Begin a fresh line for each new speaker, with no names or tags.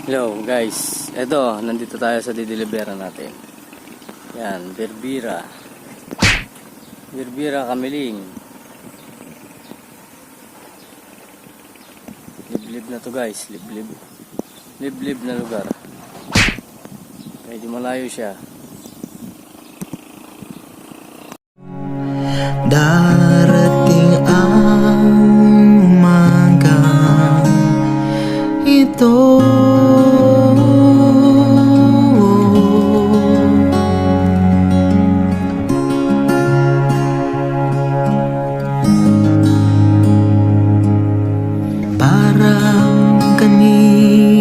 Hello guys, eto, nandito tayo sa didelibera natin. Yan, Berbera Kamiling. Liblib na to guys, liblib na lugar. Medyo malayo siya.
Darating ang umaga ito, parang kanina